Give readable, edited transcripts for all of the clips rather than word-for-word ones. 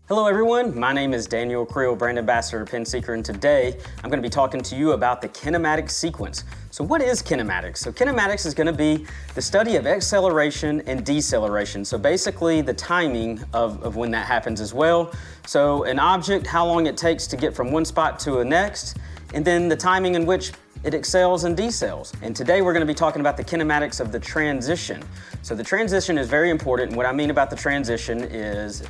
Hello everyone, my name is Daniel Creel, brand ambassador at PenSeeker, and today I'm going to be talking to you about the kinematic sequence. So what is kinematics? So kinematics is going to be the study of acceleration and deceleration. So basically the timing of when that happens as well. So an object, how long it takes to get from one spot to the next, and then the timing in which it excels and decels. And today we're going to be talking about the kinematics of the transition. So the transition is very important, and what I mean about the transition is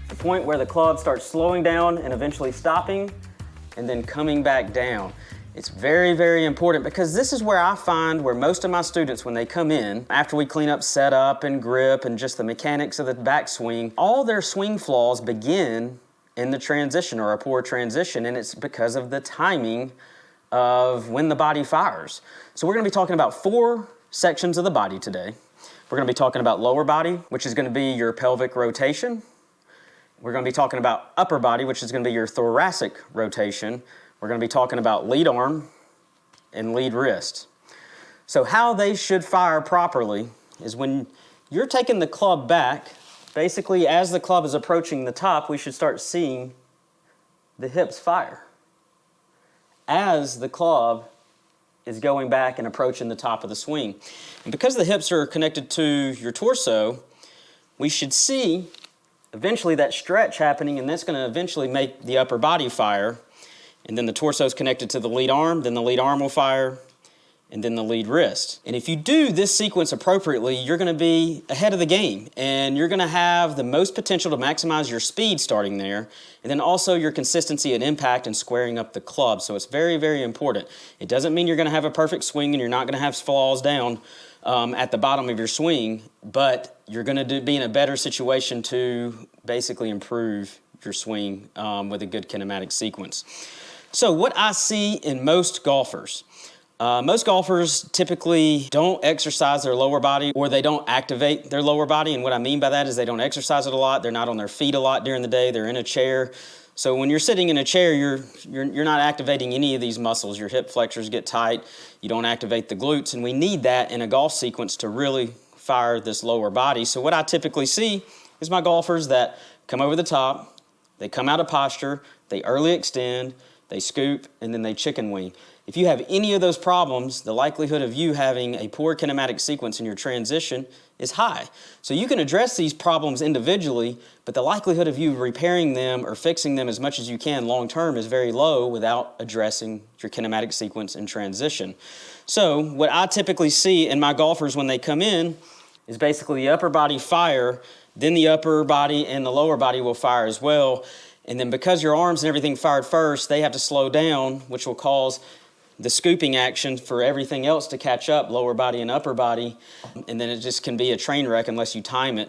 the point where the club starts slowing down and eventually stopping and then coming back down. It's very, very important because this is where I find where most of my students, when they come in, after we clean up setup and grip and just the mechanics of the backswing, all their swing flaws begin in the transition or a poor transition, and it's because of the timing of when the body fires. So we're going to be talking about 4 sections of the body today. We're going to be talking about lower body, which is going to be your pelvic rotation. We're going to be talking about upper body, which is going to be your thoracic rotation. We're going to be talking about lead arm and lead wrist. So how they should fire properly is when you're taking the club back, basically as the club is approaching the top, we should start seeing the hips fire. As the club is going back and approaching the top of the swing. And because the hips are connected to your torso, we should see eventually that stretch happening, and that's going to eventually make the upper body fire. And then the torso is connected to the lead arm, then the lead arm will fire, and then the lead wrist. And if you do this sequence appropriately, you're going to be ahead of the game, and you're going to have the most potential to maximize your speed starting there, and then also your consistency and impact and squaring up the club. So it's very, very important. It doesn't mean you're going to have a perfect swing and you're not going to have flaws down at the bottom of your swing, but you're going to be in a better situation to basically improve your swing with a good kinematic sequence. So what I see in most golfers typically don't exercise their lower body, or they don't activate their lower body. And what I mean by that is they don't exercise it a lot. They're not on their feet a lot during the day. They're in a chair. So when you're sitting in a chair, you're not activating any of these muscles. Your hip flexors get tight. You don't activate the glutes, and we need that in a golf sequence to really fire this lower body. So what I typically see is my golfers that come over the top, they come out of posture, they early extend, they scoop, and then they chicken wing. If you have any of those problems, the likelihood of you having a poor kinematic sequence in your transition is high. So you can address these problems individually, but the likelihood of you repairing them or fixing them as much as you can long term is very low without addressing your kinematic sequence in transition. So what I typically see in my golfers when they come in is basically the upper body fire, then the upper body and the lower body will fire as well. And then because your arms and everything fired first, they have to slow down, which will cause the scooping action for everything else to catch up, lower body and upper body, and then it just can be a train wreck unless you time it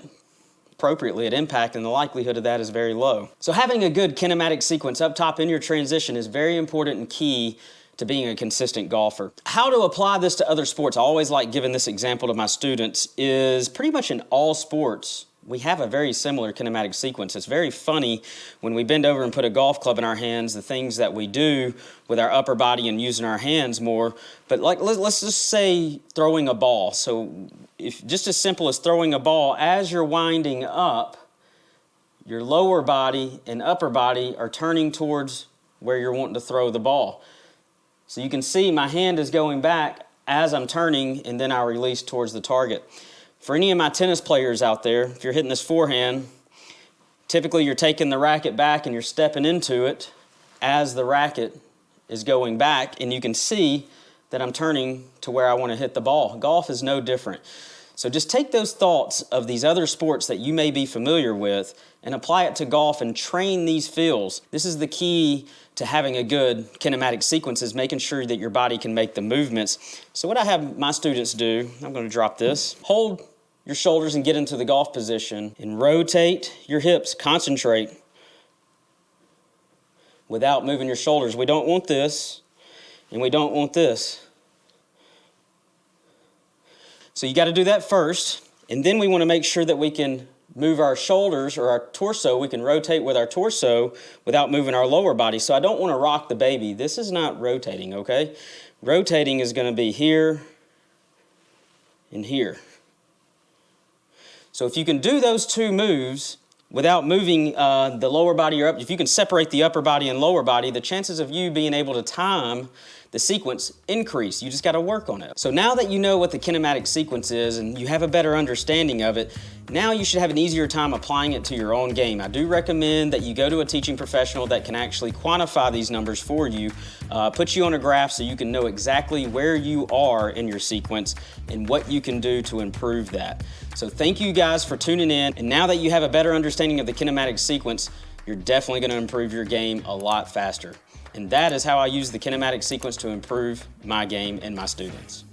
appropriately at impact, and the likelihood of that is very low. So having a good kinematic sequence up top in your transition is very important and key to being a consistent golfer. How to apply this to other sports, I always like giving this example to my students, is pretty much in all sports, we have a very similar kinematic sequence. It's very funny when we bend over and put a golf club in our hands, the things that we do with our upper body and using our hands more. But like, let's just say throwing a ball. So if just as simple as throwing a ball, as you're winding up, your lower body and upper body are turning towards where you're wanting to throw the ball. So you can see my hand is going back as I'm turning, and then I release towards the target. For any of my tennis players out there, if you're hitting this forehand, typically you're taking the racket back and you're stepping into it as the racket is going back, and you can see that I'm turning to where I want to hit the ball. Golf is no different. So just take those thoughts of these other sports that you may be familiar with and apply it to golf and train these feels. This is the key to having a good kinematic sequence, is making sure that your body can make the movements. So what I have my students do, I'm going to drop this, hold your shoulders and get into the golf position and rotate your hips, concentrate without moving your shoulders. We don't want this and we don't want this. So you got to do that first, and then we want to make sure that we can move our shoulders or our torso. We can rotate with our torso without moving our lower body. So I don't want to rock the baby. This is not rotating, okay? Rotating is going to be here and here. So if you can do those two moves without moving the lower body or up, if you can separate the upper body and lower body, the chances of you being able to time the sequence increase. You just got to work on it. So now that you know what the kinematic sequence is and you have a better understanding of it, now you should have an easier time applying it to your own game. I do recommend that you go to a teaching professional that can actually quantify these numbers for you, put you on a graph so you can know exactly where you are in your sequence and what you can do to improve that. So thank you guys for tuning in, and now that you have a better understanding of the kinematic sequence, you're definitely going to improve your game a lot faster. And that is how I use the kinematic sequence to improve my game and my students.